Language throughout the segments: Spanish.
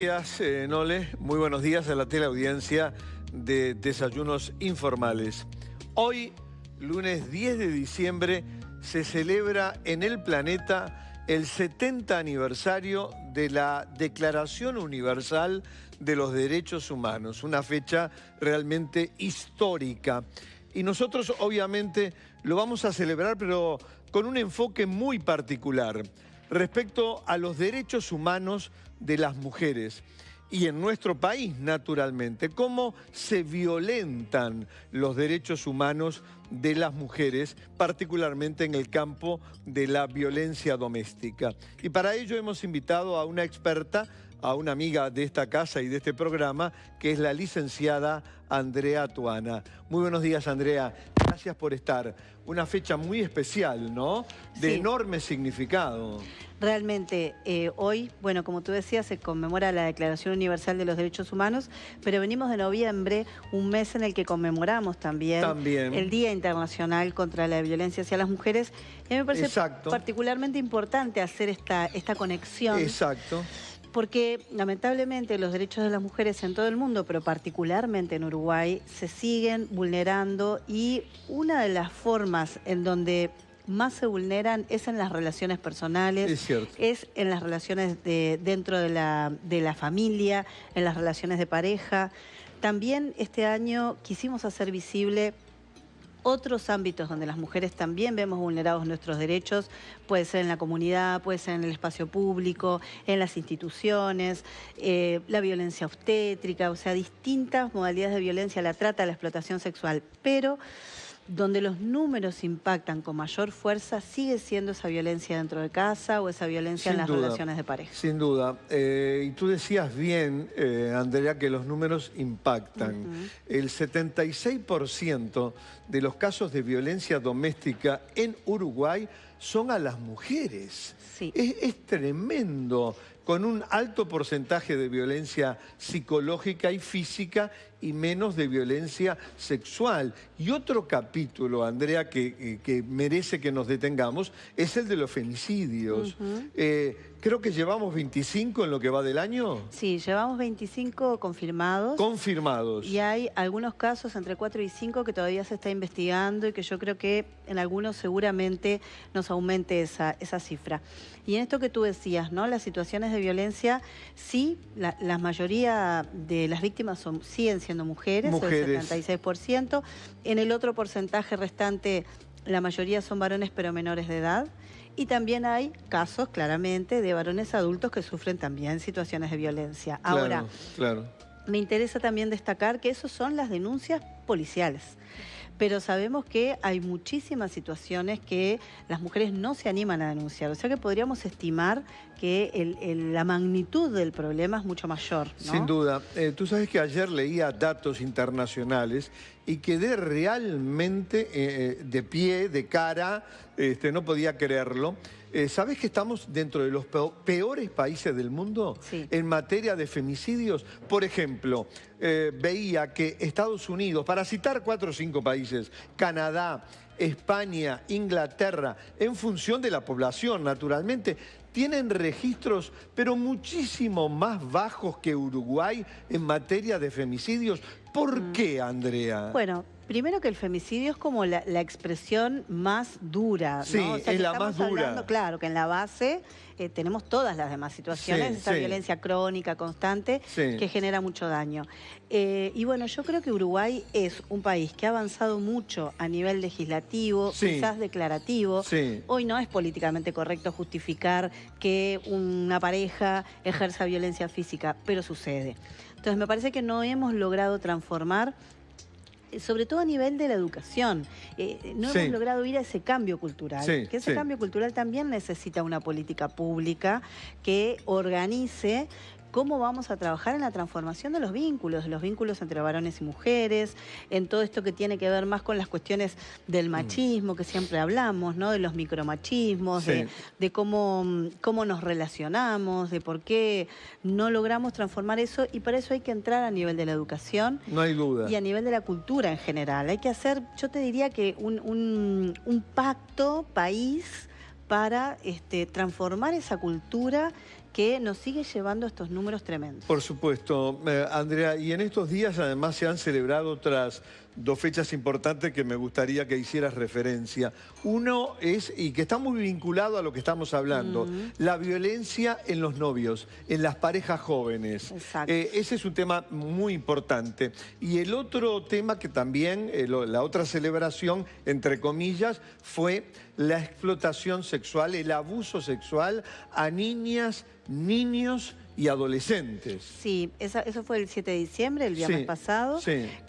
Buenos días, Nole. Muy buenos días a la teleaudiencia de Desayunos Informales. Hoy, lunes 10 de diciembre, se celebra en el planeta el 70 aniversario de la Declaración Universal de los Derechos Humanos, una fecha realmente histórica. Y nosotros, obviamente, lo vamos a celebrar, pero con un enfoque muy particular respecto a los derechos humanos de las mujeres. Y en nuestro país, naturalmente, cómo se violentan los derechos humanos de las mujeres, particularmente en el campo de la violencia doméstica. Y para ello hemos invitado a una experta, a una amiga de esta casa y de este programa, que es la licenciada Andrea Tuana. Muy buenos días, Andrea. Gracias por estar. Una fecha muy especial, ¿no? De enorme significado. Realmente, hoy, bueno, como tú decías, se conmemora la Declaración Universal de los Derechos Humanos, pero venimos de noviembre, un mes en el que conmemoramos también el Día Internacional contra la Violencia hacia las Mujeres. Y a mí me parece particularmente importante hacer esta conexión. Exacto. Porque lamentablemente los derechos de las mujeres en todo el mundo, pero particularmente en Uruguay, se siguen vulnerando, y una de las formas en donde más se vulneran es en las relaciones personales, es en las relaciones dentro de la familia, en las relaciones de pareja. También este año quisimos hacer visible otros ámbitos donde las mujeres también vemos vulnerados nuestros derechos. Puede ser en la comunidad, puede ser en el espacio público, en las instituciones, la violencia obstétrica, o sea, distintas modalidades de violencia, la trata, la explotación sexual. Pero donde los números impactan con mayor fuerza sigue siendo esa violencia dentro de casa o esa violencia en las relaciones de pareja. Sin duda. Y tú decías bien, Andrea, que los números impactan. El 76% de los casos de violencia doméstica en Uruguay son a las mujeres. Sí. Es tremendo, con un alto porcentaje de violencia psicológica y física y menos de violencia sexual. Y otro capítulo, Andrea, que merece que nos detengamos, es el de los femicidios. Creo que llevamos 25 en lo que va del año. Sí, llevamos 25 confirmados. Confirmados. Y hay algunos casos, entre 4 y 5, que todavía se está investigando y que yo creo que en algunos seguramente nos aumente esa cifra. Y en esto que tú decías, ¿no? Las situaciones de violencia, sí, la mayoría de las víctimas siguen siendo mujeres, el 76%. En el otro porcentaje restante, la mayoría son varones, pero menores de edad. Y también hay casos, claramente, de varones adultos que sufren también situaciones de violencia. Ahora, me interesa también destacar que esas son las denuncias policiales. Pero sabemos que hay muchísimas situaciones que las mujeres no se animan a denunciar. O sea que podríamos estimar que la magnitud del problema es mucho mayor, ¿no? Sin duda. Tú sabes que ayer leía datos internacionales y quedé realmente de pie, de cara, no podía creerlo. ¿Sabes que estamos dentro de los peores países del mundo en materia de femicidios? Por ejemplo, veía que Estados Unidos, para citar 4 o 5 países, Canadá, España, Inglaterra, en función de la población, naturalmente, tienen registros, pero muchísimo más bajos que Uruguay en materia de femicidios. ¿Por qué, Andrea? Bueno, primero que el femicidio es como la expresión más dura, ¿no? Sí, o sea, es la más dura. Claro, que en la base tenemos todas las demás situaciones, esa violencia crónica, constante, que genera mucho daño. Y bueno, yo creo que Uruguay es un país que ha avanzado mucho a nivel legislativo, quizás declarativo. Hoy no es políticamente correcto justificar que una pareja ejerza violencia física, pero sucede. Entonces me parece que no hemos logrado transformar, sobre todo a nivel de la educación, no hemos logrado ir a ese cambio cultural, que ese cambio cultural también necesita una política pública que organice cómo vamos a trabajar en la transformación de los vínculos entre varones y mujeres, en todo esto que tiene que ver más con las cuestiones del machismo que siempre hablamos, ¿no? De los micromachismos, de cómo nos relacionamos, de por qué no logramos transformar eso, y para eso hay que entrar a nivel de la educación. No hay duda. Y a nivel de la cultura en general. Hay que hacer, yo te diría que un pacto país para transformar esa cultura que nos sigue llevando a estos números tremendos. Por supuesto, Andrea, y en estos días además se han celebrado otras dos fechas importantes que me gustaría que hicieras referencia. Uno es, y que está muy vinculado a lo que estamos hablando, la violencia en los novios, en las parejas jóvenes. Exacto. Ese es un tema muy importante. Y el otro tema que también, la otra celebración, entre comillas, fue la explotación sexual, el abuso sexual a niñas, niños y adolescentes. Sí, eso fue el 7 de diciembre, el viernes pasado,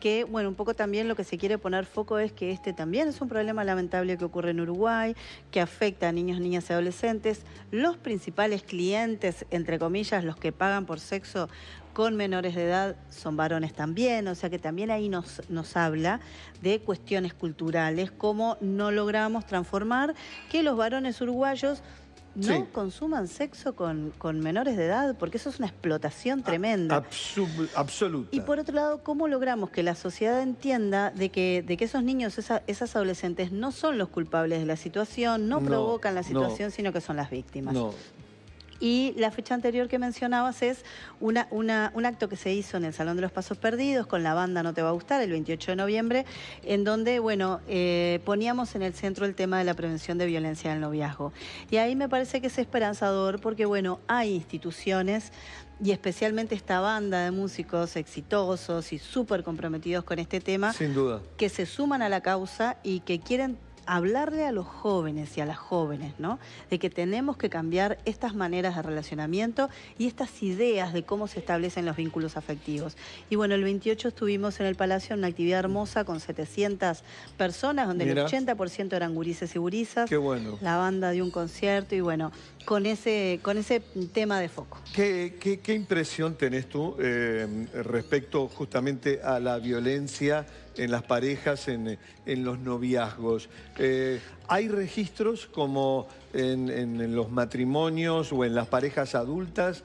que, bueno, un poco también lo que se quiere poner foco es que este también es un problema lamentable que ocurre en Uruguay, que afecta a niños, niñas y adolescentes. Los principales clientes, entre comillas, los que pagan por sexo con menores de edad son varones también, o sea que también ahí nos habla de cuestiones culturales, cómo no logramos transformar que los varones uruguayos no consuman sexo con menores de edad, porque eso es una explotación tremenda. Absoluta. Y por otro lado, ¿cómo logramos que la sociedad entienda de que esos niños, esas adolescentes, no son los culpables de la situación, no provocan la situación, sino que son las víctimas? Y la fecha anterior que mencionabas es un acto que se hizo en el Salón de los Pasos Perdidos con la banda No Te Va a Gustar, el 28 de noviembre, en donde, bueno, poníamos en el centro el tema de la prevención de violencia en el noviazgo. Y ahí me parece que es esperanzador porque, bueno, hay instituciones y especialmente esta banda de músicos exitosos y súper comprometidos con este tema, sin duda, que se suman a la causa y que quieren hablarle a los jóvenes y a las jóvenes, ¿no? De que tenemos que cambiar estas maneras de relacionamiento y estas ideas de cómo se establecen los vínculos afectivos. Y bueno, el 28 estuvimos en el Palacio en una actividad hermosa con 700 personas, donde el 80% eran gurises y gurisas. Qué bueno. La banda dio un concierto y bueno, con ese tema de foco. ¿Qué impresión tenés tú respecto justamente a la violencia en las parejas, en los noviazgos? ¿Hay registros como en los matrimonios o en las parejas adultas?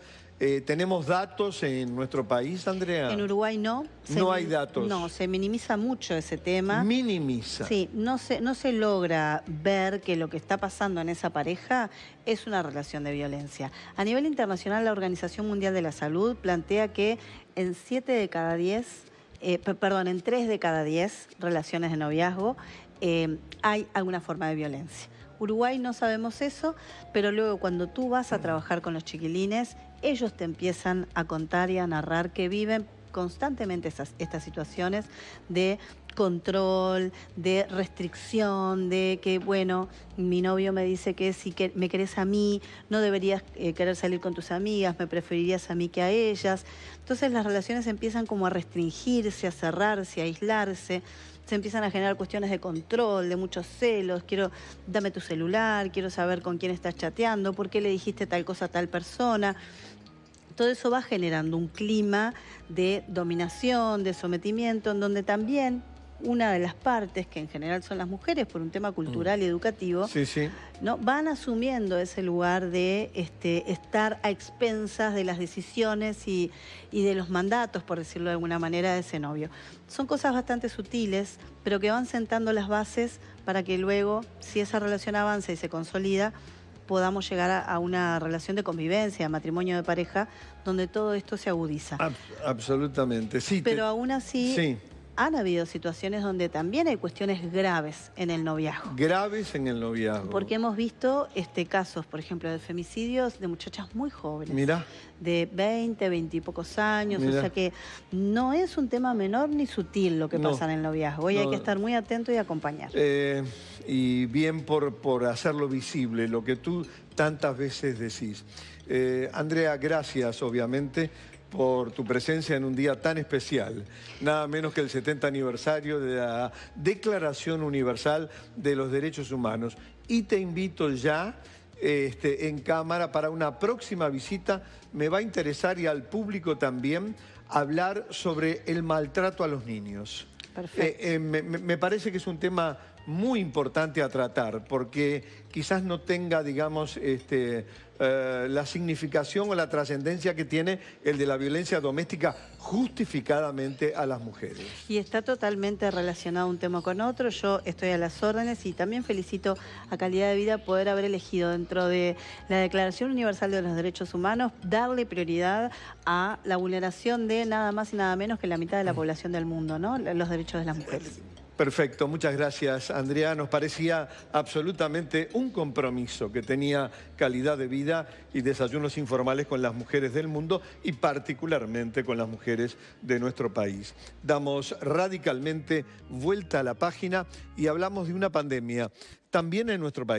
¿Tenemos datos en nuestro país, Andrea? En Uruguay no. No hay datos. No, se minimiza mucho ese tema. Minimiza. Sí, no se logra ver que lo que está pasando en esa pareja es una relación de violencia. A nivel internacional, la Organización Mundial de la Salud plantea que en 3 de cada 10 relaciones de noviazgo hay alguna forma de violencia. Uruguay no sabemos eso, pero luego cuando tú vas a trabajar con los chiquilines, ellos te empiezan a contar y a narrar que viven constantemente estas situaciones de control, de restricción, de que, bueno, mi novio me dice que si me querés a mí, no deberías querer salir con tus amigas, me preferirías a mí que a ellas. Entonces las relaciones empiezan como a restringirse, a cerrarse, a aislarse. Se empiezan a generar cuestiones de control, de muchos celos. Dame tu celular, quiero saber con quién estás chateando, por qué le dijiste tal cosa a tal persona. Todo eso va generando un clima de dominación, de sometimiento, en donde también una de las partes, que en general son las mujeres por un tema cultural y educativo, ¿no? Van asumiendo ese lugar de estar a expensas de las decisiones y de los mandatos, por decirlo de alguna manera, de ese novio. Son cosas bastante sutiles, pero que van sentando las bases para que luego, si esa relación avanza y se consolida, podamos llegar a una relación de convivencia, matrimonio de pareja, donde todo esto se agudiza. Absolutamente, sí. Pero aún así han habido situaciones donde también hay cuestiones graves en el noviazgo. Graves en el noviazgo. Porque hemos visto casos, por ejemplo, de femicidios de muchachas muy jóvenes. Mirá. De 20 y pocos años. Mirá. O sea que no es un tema menor ni sutil lo que pasa en el noviazgo. Hoy hay que estar muy atento y acompañar. Y bien por hacerlo visible, lo que tú tantas veces decís. Andrea, gracias, obviamente, por tu presencia en un día tan especial, nada menos que el 70 aniversario de la Declaración Universal de los Derechos Humanos. Y te invito ya en cámara para una próxima visita. Me va a interesar, y al público también, hablar sobre el maltrato a los niños. Perfecto. Me parece que es un tema muy importante a tratar, porque quizás no tenga, digamos, la significación o la trascendencia que tiene el de la violencia doméstica justificadamente a las mujeres. Y está totalmente relacionado un tema con otro. Yo estoy a las órdenes y también felicito a Calidad de Vida poder haber elegido dentro de la Declaración Universal de los Derechos Humanos darle prioridad a la vulneración de nada más y nada menos que la mitad de la población del mundo, ¿no? Los derechos de las mujeres. Perfecto, muchas gracias, Andrea. Nos parecía absolutamente un compromiso que tenía Calidad de Vida y Desayunos Informales con las mujeres del mundo y particularmente con las mujeres de nuestro país. Damos radicalmente vuelta a la página y hablamos de una pandemia también en nuestro país.